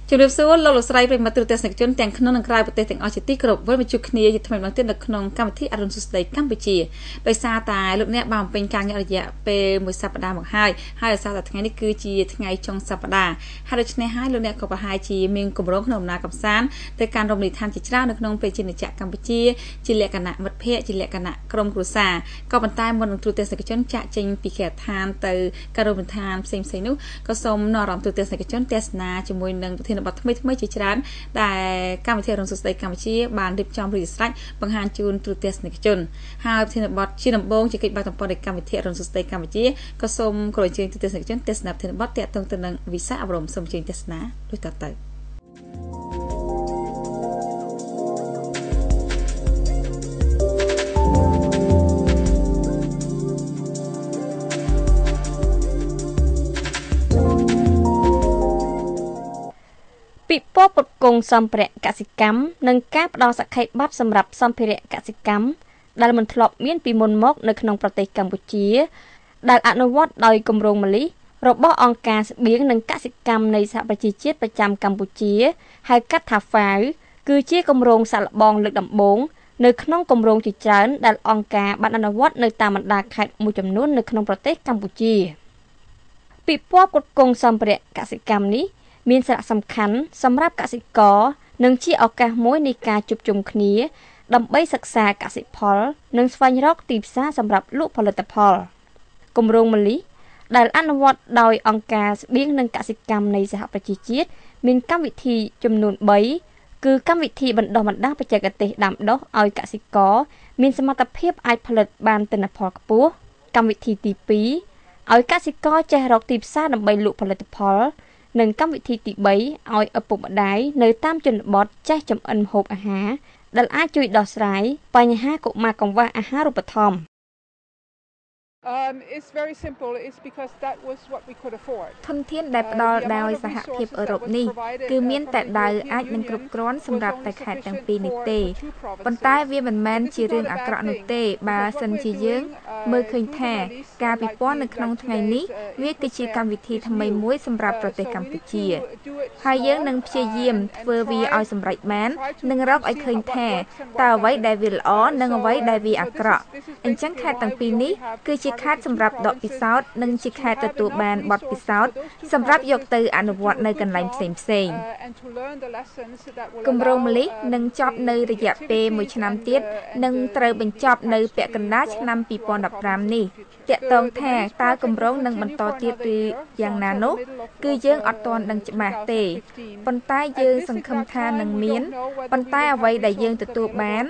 ជំរាបសួរលោកលោកស្រីប្រិមត្តទស្សនិកជនទាំងក្នុងនិងក្រៅប្រទេសទាំងអស់ជាទីគោរពវិលមកជួបគ្នាជាថ្មីម្ដងទៀតនៅក្នុងកម្មវិធីអរុនសុស្ដីកម្ពុជាដោយសារតែលោកអ្នកបានបំពេញការងាររយៈពេលមួយសប្តាហ៍មកហើយដោយសារតែថ្ងៃនេះគឺជាថ្ងៃចុងសប្តាហ៍ហើយដូច្នេះហើយលោកអ្នកក៏ប្រហែលជាមានគម្រោងក្នុងដំណើរកម្សាន្តទៅកាន់រមណីយដ្ឋានជាច្រើននៅក្នុងប្រទេសជាតិកម្ពុជាជាលក្ខណៈមិត្តភ័ក្តិជាលក្ខណៈក្រុមគ្រួសារក៏ប៉ុន្តែមុននឹងទូទស្សនិកជនចាក់ចេញពីគេឋានទៅកាន់រមណីយដ្ឋានផ្សេងៗនោះក៏សូមនាំអារម្មណ៍ទូទស្សនិកជនទស្សនាជាមួយនឹងប្រធានបទថ្មីៗជាច្រើនដែលកម្មវិធីអរុនសុស្ដីកម្ពុជាបានរៀបចំរួចស្រេចបង្ហាញជូនទូទស្សនិកជនហើយប្រធានបទជាដំបូងជាកិច្ចបាតុកម្មនៃកម្មវិធីអរុនសុស្ដីកម្ពុជាក៏សូមគោរពអញ្ជើញទូទស្សនិកជនទស្សនាប្រធានបទទាក់ទងទៅនឹងវិស័យអប់រំសូមអញ្ជើញទស្សនាដូចតទៅពិព័រណ៍ផ្គត់ផ្គង់សម្ភារៈកសិកម្មនិងការផ្ដល់សក្ខីប័ត្រសម្រាប់សម្ភារៈកសិកម្មដែលមិនធ្លាប់មានពីមុនមកនៅក្នុងប្រទេសកម្ពុជាដែលអនុវត្តដោយគម្រោងម៉ាលីរបស់អង្គការស្បៀងនិងកសិកម្មនៃសហប្រជាជាតិប្រចាំកម្ពុជាហៅកាត់ថា FAO គឺជាគម្រោងសាកល្បងលើកដំបូងនៅក្នុងគម្រោងជាច្រើនដែលអង្គការបានអនុវត្តនៅតាមបណ្ដាខេត្តមួយចំនួននៅក្នុងប្រទេសកម្ពុជាពិព័រណ៍ផ្គត់ផ្គង់សម្ភារៈកសិកម្មនេះមានសារៈសំខាន់សម្រាប់កសិករនិងជាឱកាសមួយនៃការជួបជុំគ្នាដើម្បីសិក្សាកសិផលនិងស្វែងរកទីផ្សារសម្រាប់លក់ផលិតផលគម្រោងម៉ាលីដែលអនុវត្តដោយអង្គការស្បៀងនិងកសិកម្មនៃសហប្រជាជាតិមានកម្មវិធីចំនួន3គឺកម្មវិធីបណ្ដុះបណ្ដាលបច្ចេកទេសដាំដុះឲ្យកសិករមានសមត្ថភាពអាចផលិតបានទិន្នផលខ្ពស់កម្មវិធីទី2ឲ្យកសិករចេះរកទីផ្សារដើម្បីលក់ផលិតផលនិងកម្មវិធីទី3ឲ្យឪពុកម្ដាយនៅតាមជនបទចេះចម្អិនម្ហូបអាហារដែលអាចជួយដោះស្រាយបញ្ហាកុមារកង្វះអាហារូបត្ថម្ភIt's very simple. It's because that was what we could afford. ធនធានដែលផ្ដល់ដោយសហភាពអឺរ៉ុបនេះគឺមានតែដៅអាចនឹងគ្រប់គ្រាន់សម្រាប់តែខេត្តទាំងពីរនេះទេប៉ុន្តែវាមិនមែនជារឿងអាក្រក់នោះទេបើសិនជាយើងមើលឃើញថាការពិព័រណ៍នៅក្នុងថ្ងៃនេះវាគឺជាកម្មវិធីថ្មីមួយសម្រាប់ប្រទេសកម្ពុជាហើយយើងនឹងព្យាយាមធ្វើវាឲ្យសម្រេចបាននិងរកឲ្យឃើញថាតើអ្វីដែលវាល្អនិងអ្វីដែលវាអាក្រក់អញ្ចឹងខេត្តទាំងពីរនេះគឺជាខេត្តសម្រាប់ដកពិសោធន៍និងជាខេត្តទទួលបានបទពិសោធន៍សម្រាប់យកទៅអនុវត្តនៅកន្លែងផ្សេងៗគម្រោងម៉ាលីនឹងចប់នៅរយៈពេល1ឆ្នាំទៀតនិងត្រូវបញ្ចប់នៅពាក់កណ្ដាលឆ្នាំ2015នេះតាក់ទងថាតើគម្រោងនឹងបន្តទៀតឬយ៉ាងណានោះគឺយើងអត់ទាន់ដឹងច្បាស់ទេប៉ុន្តែយើងសង្ឃឹមថានឹងមានប៉ុន្តែអ្វីដែលយើងទទួលបាន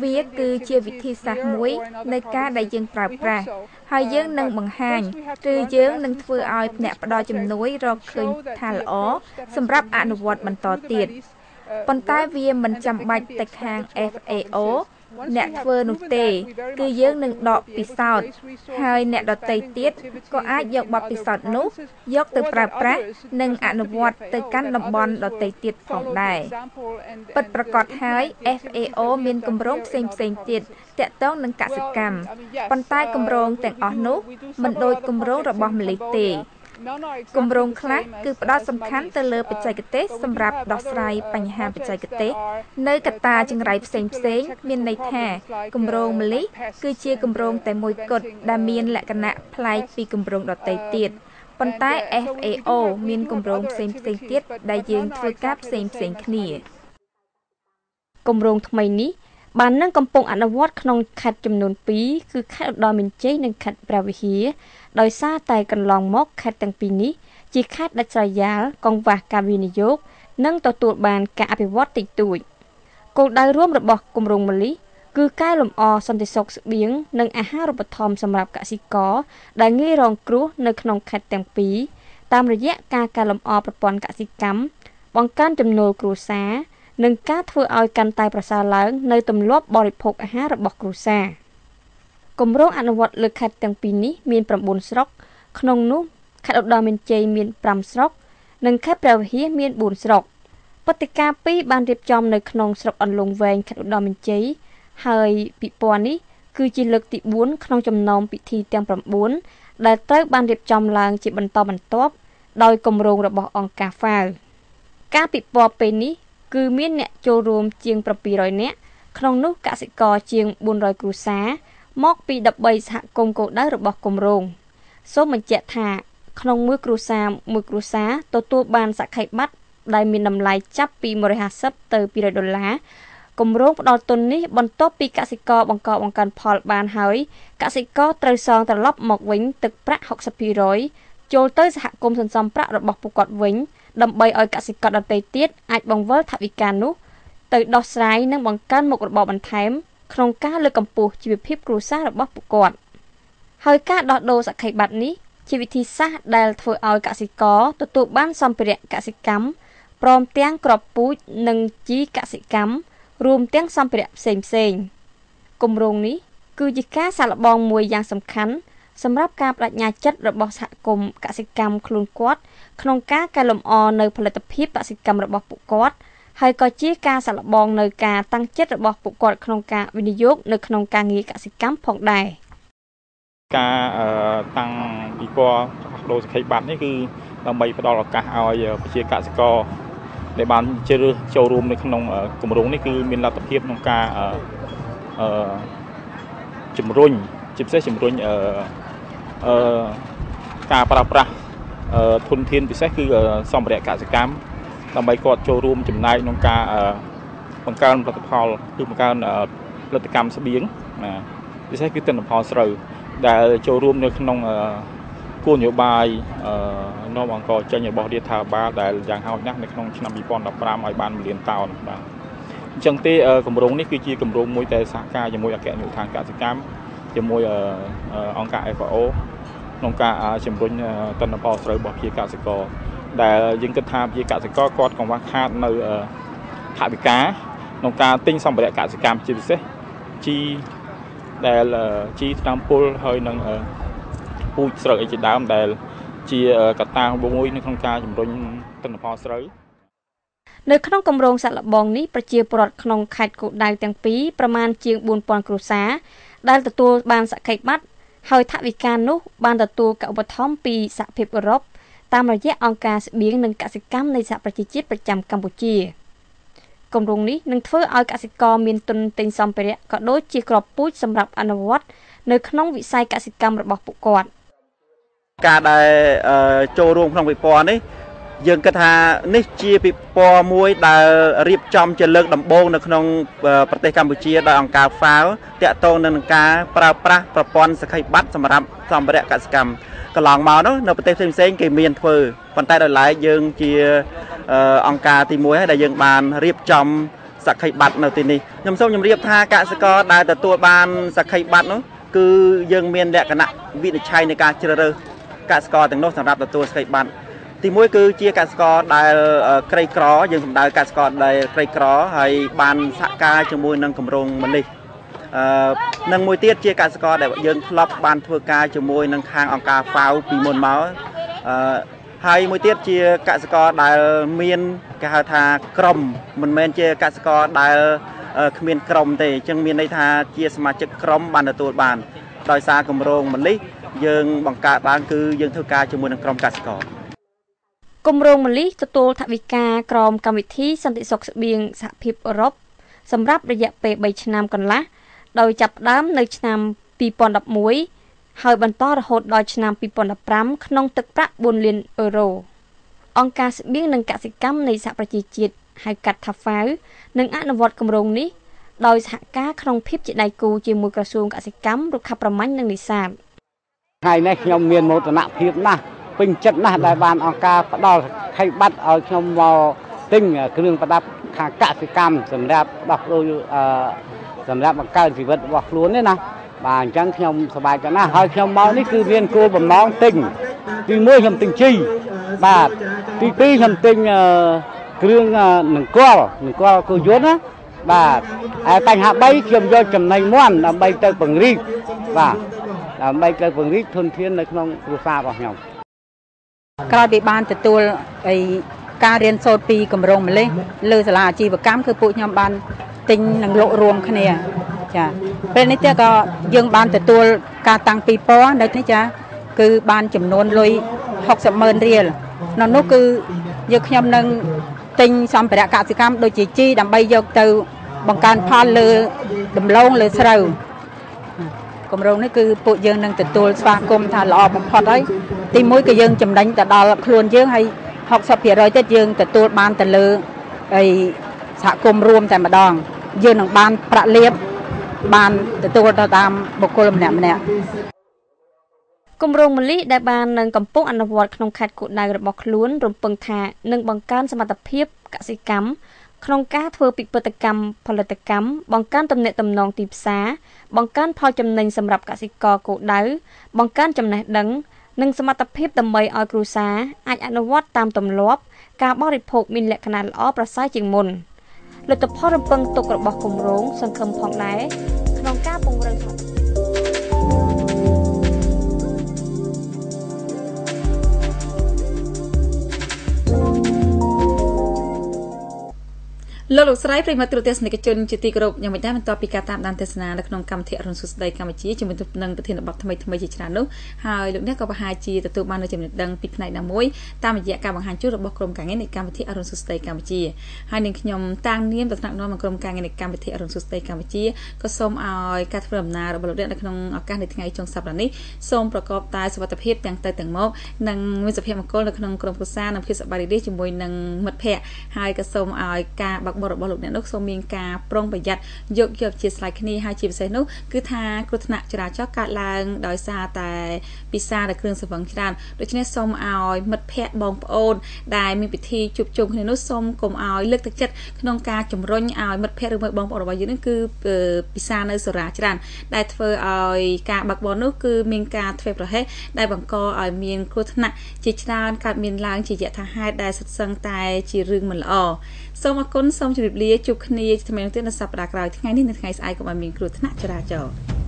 វាគឺជាវិធីសាស្ត្រមួយនៃការដែលយើងប្រើប្រាស់ហើយយើងនឹងបង្ហាញឬយើងនឹងធ្វើឲ្យអ្នកផ្ដល់ជំនួយរកឃើញថាល្អសម្រាប់អនុវត្តបន្តទៀតប៉ុន្តែវាមិនចាំបាច់តែខាង FAO អ្នកធ្វើនោះទេគឺយើងនឹងដកពិសោធន៍ហើយអ្នកដទៃទៀតក៏អាចយកបទពិសោធន៍នោះយកទៅប្រើប្រាស់និងអនុវត្តទៅកាន់តំបន់ដទៃទៀតផងដែរពិតប្រាកដហើយ FAO មានគម្រោងផ្សេងទៀតតាក់ទងនឹងកសិកម្មប៉ុន្តែគម្រោងទាំងអស់នោះមិនដូចគម្រោងរបស់ម៉ាលីទេគម្រោងខ្លះគឺផ្ដោតសំខាន់ទៅលើបច្ចេកទេសសម្រាប់ដោះស្រាយបញ្ហាបច្ចេកទេសនៅកត្តាចង្រៃផ្សេងមានន័យថាគម្រោងម៉ាលីគឺជាគម្រោងតែមួយគត់ដែលមានលក្ខណៈប្លែកពីគម្រោងដទៃទៀតប៉ុន្តែ FAO មានគម្រោងផ្សេងទៀតដែលយើងធ្វើការផ្សេងគ្នាគម្រោងថ្មីនេះបាននឹងកំពុងអនុវត្តក្នុងខេត្តចំនួន2គឺខេត្តឧត្តរមានជ័យនិងខេត្តព្រះវិហារដោយសារតែកន្លងមកខេត្តទាំងពីរនេះជាខេត្តដាច់ស្រយាលកង្វះការវិនិយោគនិងទទួលបានការអភិវឌ្ឍតិចតួចគោលដៅរួមរបស់គម្រោងម៉ាលីគឺកែលម្អសន្តិសុខស្បៀងនិងអាហារូបត្ថម្ភសម្រាប់កសិករដែលងាយរងគ្រោះនៅក្នុងខេត្តទាំងពីរតាមរយៈការកែលម្អប្រព័ន្ធកសិកម្មបង្កើនចំណូលគ្រួសារនិងការធ្វើឲ្យកាន់តែប្រសើរឡើងនៅទម្លាប់បរិភោគអាហាររបស់គ្រួសារគម្រោងអនុវត្តលើខេត្តទាំងពីរនេះមាន9ស្រុកក្នុងនោះខេត្តឧត្តរមានជ័យមាន5ស្រុកនិងខេត្តព្រះវិហារមាន4ស្រុកព្រឹត្តិការណ៍2បានរៀបចំនៅក្នុងស្រុកអន្លង់វែងខេត្តឧត្តរមានជ័យហើយពិព័រណ៍នេះគឺជាលើកទី4ក្នុងចំណោមពិធីទាំង9ដែលត្រូវបានរៀបចំឡើងជាបន្តបន្ទាប់ដោយគម្រោងរបស់អង្គការ FAO ការពិព័រណ៍ពេលនេះគឺមានអ្នកចូលរួមជាង700នាក់ក្នុងនោះកសិករជាង400គ្រួសារមកពី13សហគមន៍គោលដៅរបស់គម្រោងសូមបញ្ជាក់ថាក្នុងមួយគ្រួសារទទួលបានសក្ខីប័ត្រដែលមានតម្លៃចាប់ពី$150ទៅ$200គម្រោងផ្ដល់ទុននេះបន្ទាប់ពីកសិករបង្កបង្កើនផលបានហើយកសិករត្រូវសងត្រឡប់មកវិញទឹកប្រាក់60%ចូលទៅសហគមន៍សន្សំប្រាក់របស់ពួកគាត់វិញដើម្បីឲ្យកសិករដទៃទៀតអាចបង្វិលថវិកានោះទៅដោះស្រាយនិងបង្កើនមុខរបរបន្ថែមក្នុងការលើកកម្ពស់ជីវភាពគ្រួសាររបស់ពួកគាត់ហើយការដោះដូរសក្ខីប័ត្រនេះជាវិធីសាស្ត្រដែលធ្វើឲ្យកសិករទទួលបានសម្ភារៈកសិកម្មព្រមទាំងគ្រាប់ពូជនិងជីកសិកម្មរួមទាំងសម្ភារៈផ្សេងៗគម្រោងនេះគឺជាការសាកល្បងមួយយ៉ាងសំខាន់សម្រាប់ការបដិញ្ញាចិត្តរបស់សហគមន៍កសិកម្មខ្លួនគាត់ក្នុងការកែលម្អនៅផលិតភាពកសិកម្មរបស់ពួកគាត់ហើយក៏ជាការសាកល្បងនៅការតាំងចិត្តរបស់ពួកគាត់ក្នុងការវិនិយោគនៅក្នុងការងារកសិកម្មផងដែរការតាំងពិព័រណ៍ដោសក្ខីប័ត្រនេះគឺដើម្បីផ្ដល់ឱកាសឲ្យប្រជាកសិករដែលបានជ្រើសរើសចូលរួមនៅក្នុងគម្រោងនេះគឺមានលទ្ធភាពក្នុងការជំរុញជាពិសេសជំរុញការប្រើប្រាស់ធនធានពិសេសគឺសម្ភារៈកសិកម្មដើម្បីគាត់ចូលរួមចំណែកក្នុងការបង្កើនផលិតផលគឺបង្កើនផលិតកម្មស្បៀងពិសេសគឺទិន្នផលស្រូវដែលចូលរួមនៅក្នុងគោលនយោបាយនាំអង្គចេញរបស់រដ្ឋាភិបាលដែលយ៉ាងហោចណាស់នៅក្នុងឆ្នាំ2015ឲ្យបាន1លានតោនបាទអញ្ចឹងទេគម្រោងនេះគឺជាគម្រោងមួយដែលសហការជាមួយអគ្គនាយកដ្ឋានកសិកម្មជាមួយអង្គការ FAO ក្នុងការជំរុញទិន្នផលស្រូវរបស់ប្រជាកសិករដែលយើងគិតថាប្រជាកសិករគាត់កង្វះខាតនៅថវិកាក្នុងការទិញសម្ភារៈកសិកម្មជាពិសេសជីដែលជីថ្នាំពុលហើយនឹងពូជស្រូវអីជាដើមដែលជាកត្តាមួយនៅក្នុងការជំរុញទិន្នផលស្រូវនៅក្នុងគម្រោងសាកល្បងនេះប្រជាពលរដ្ឋក្នុងខេត្តគោលដៅទាំងពីរប្រមាណជាង4000គ្រួសារដែលទទួលបានសក្ខីប័ត្រហើយថវិកានោះបានទទួលការឧបត្ថម្ភពីសហភាពអឺរ៉ុបតាមរយៈអង្គការស្បៀងនិងកសិកម្មនៃសហប្រជាជាតិប្រចាំកម្ពុជាគម្រោងនេះនឹងធ្វើឲ្យកសិករមានទុនទិញសម្ភារៈក៏ដូចជាគ្រាប់ពូជសម្រាប់អនុវត្តនៅក្នុងវិស័យកសិកម្មរបស់ពួកគាត់ការដែលចូលរួមក្នុងពិព័រណ៍នេះយើងគិតថានេះជាពិព័រណ៍មួយដែលរៀបចំជាលើកដំបូងនៅក្នុងប្រទេសកម្ពុជាដោយអង្គការ FAO តាក់ទងនឹងការប្រើប្រាស់ប្រព័ន្ធសក្ខីប័ត្រសម្រាប់សម្ភារៈកសិកម្មកន្លងមកនោះនៅប្រទេសផ្សេងៗគេមានធ្វើប៉ុន្តែដោយឡែកយើងជាអង្គការទី1ហើយដែលយើងបានរៀបចំសក្ខីប័ត្រនៅទីនេះខ្ញុំសូមជម្រាបថាកសិករដែលទទួលបានសក្ខីប័ត្រនោះគឺយើងមានលក្ខណៈវិនិច្ឆ័យនៃការជ្រើសរើសកសិករទាំងនោះសម្រាប់ទទួលសក្ខីប័ត្រទី1គឺជាកសិករដែលក្រីក្រយើងសម្ដៅកសិករដែលក្រីក្រហើយបានសហការជាមួយនឹងគម្រោងម្នេះនិងមួយទៀតជាកសិករដែលយើងធ្លាប់បានធ្វើការជាមួយនឹងខាងអង្គការ FAO ពីមុនមកហើយមួយទៀតជាកសិករដែលមានគេហៅថាក្រុមមិនមែនជាកសិករដែលគ្មានក្រុមទេអញ្ចឹងមានន័យថាជាសមាជិកក្រុមបានទទួលបានដោយសារគម្រោងម្នេះយើងបង្កើតឡើងគឺយើងធ្វើការជាមួយនឹងក្រុមកសិករគម្រោងម្លិះទទួលថវិកាក្រមកម្មវិធីសន្តិសុខស្បៀងសហភាពអឺរ៉ុបសម្រាប់រយៈពេល3ឆ្នាំកន្លះដោយចាប់ផ្ដើមនៅឆ្នាំ2011ហើយបន្តរហូតដល់ឆ្នាំ2015ក្នុងទឹកប្រាក់4លានអឺរ៉ូអង្គការស្បៀងនិងកសិកម្មនៃសហប្រជាជាតិហៅកាត់ថា FAO នឹងអនុវត្តគម្រោងនេះដោយសហការក្នុងភាពជាដៃគូជាមួយក្រសួងកសិកម្មរុក្ខាប្រមាញ់និងនេសាទថ្ងៃនេះខ្ញុំមានមោទនភាពណាស់ពេញចិត្តណាស់ដែលបានអង្គការផ្ដល់សក្ខីប័ត្រឲ្យខ្ញុំមកទិញគ្រឿងប្រដាប់ខាងកសិកម្មសម្រាប់ដោះដូរសម្រាប់បង្កើនជីវិតរបស់ខ្លួននេះណាបាទអញ្ចឹងខ្ញុំសប្បាយចិត្តណាស់ហើយខ្ញុំមកនេះគឺមានគោលបំណងទិញទី1ខ្ញុំទិញជីបាទទី2ខ្ញុំទិញគ្រឿងនង្គ័លគោយន្តណាបាទហើយបញ្ហា3ខ្ញុំយកចំណីមាន់ដើម្បីទៅពង្រីកបាទដើម្បីទៅពង្រីកធនធាននៅក្នុងគ្រួសាររបស់ខ្ញុំក្រោយពីបានទទួលការរៀនសូត្រពីគម្រោងម្លេះលើសាលាអាជីវកម្មគឺពួកខ្ញុំបានទិញនិងលក់រួមគ្នាចាពេលនេះទៀតក៏យើងបានទទួលការតាំងពីពណ៌នៅនេះចាគឺបានចំនួនលុយ60,000រៀលនៅនោះគឺយើងខ្ញុំនឹង ទិញសម្ភារៈកសិកម្មដូចជាជីដើម្បីយកទៅបង្កើនផលលើដំឡូងលើស្រូវគម្រោងនេះគឺពួកយើងនឹងទទួលស្វាគមន៍ថាល្អបំផុតហើយទី1គឺយើងចំណេញទៅដល់ខ្លួនយើងហើយ60% ទៀតយើងទទួលបានទៅលើសហគមន៍រួមតែម្ដងយើងនឹងបានប្រាក់លាភបានទទួលទៅតាមបុគ្គលម្នាក់គម្រោងមលីដែលបាននឹងកំពុងអនុវត្តក្នុងខេត្តគូដៅរបស់ខ្លួនរំពឹងថានឹងបង្កើនសមត្ថភាពកសិកម្មក្នុងការធ្វើពិពិធកម្មផលិតកម្មបង្កើនទំនាក់ទំនងទីផ្សារបង្កើនផលចំណេញសម្រាប់កសិករគូដៅបង្កើនចំណេះដឹងនិងសមត្ថភាពដើម្បីឲ្យគ្រួសារអាចអនុវត្តតាមទម្លាប់ការបរិភោគមានលក្ខណៈល្អប្រសើរជាងមុនលទ្ធផលរំពឹងទុករបស់គម្រោងសង្ឃឹមផងដែរក្នុងការពង្រឹងសមត្ថភាពលោកស្រីប្រិមត្តទូរទស្សនិកជនជាទីគោរពយ៉ាងមិនដែរបន្តពីការតាមដានទស្សនានៅក្នុងកម្មវិធីអរុនសុស្ដីកម្ពុជាជាមួយនឹងប្រធានបទថ្មីជាច្រើននោះហើយលោកអ្នកក៏ប្រហែលជាទទួលបាននូវចំណេះដឹងពីផ្នែកណាមួយតាមរយៈការបង្ហាញជូនរបស់ក្រុមការងារនៃកម្មវិធីអរុនសុស្ដីកម្ពុជាហើយនឹងខ្ញុំតាំងនាមតំណាក់នាំក្រុមការងារនៃកម្មវិធីអរុនសុស្ដីកម្ពុជាក៏សូមឲ្យការធ្វើដំណើររបស់លោកអ្នកនៅក្នុងឱកាសនៃថ្ងៃចុងសប្តាហ៍នេះសូមប្រកបតែសុវត្ថិភាពទាំងទៅទាំងមកនិងមានសុភមង្គលនៅក្នុងក្រុមគ្រួសារនិងភាពសប្បាយរីករាយជាមួយនឹងមិត្តភ័ក្តិហើយក៏សូមឲ្យការបើកបររបស់លោកអ្នកនោះសូមមានការប្រុងប្រយ័ត្នយកជាស្លាយគ្នាហើយជាពិសេសនោះគឺថាគ្រោះថ្នាក់ចរាចរណ៍កើតឡើងដោយសារតែពិសាគ្រឿងសង្វឹងច្រើនដូច្នេះសូមឲ្យមិត្តភ័ក្តិបងប្អូនដែលមានពិធីជួបជុំគ្នានោះសូមកុំឲ្យលើកទឹកចិត្តក្នុងការជំរុញឲ្យមិត្តភ័ក្តិឬមួយបងប្អូនរបស់យើងនេះគឺពិសានៅសូរ៉ាច្រើនដែលធ្វើឲ្យការបើកបរនោះគឺមានការធ្វេសប្រហែសដែលបង្កឲ្យមានគ្រោះថ្នាក់ជាច្រើនកើតមានឡើងជាយថាហេតុដែលសុទ្ធសឹងតែជារឿងមិនល្អសូមអរគុណសូមជម្រាបលាជួបគ្នាថ្មីទៀតនៅសប្តាហ៍ក្រោយថ្ងៃនេះនៅថ្ងៃស្អែកក៏បានមានគ្រោះថ្នាក់ចរាចរណ៍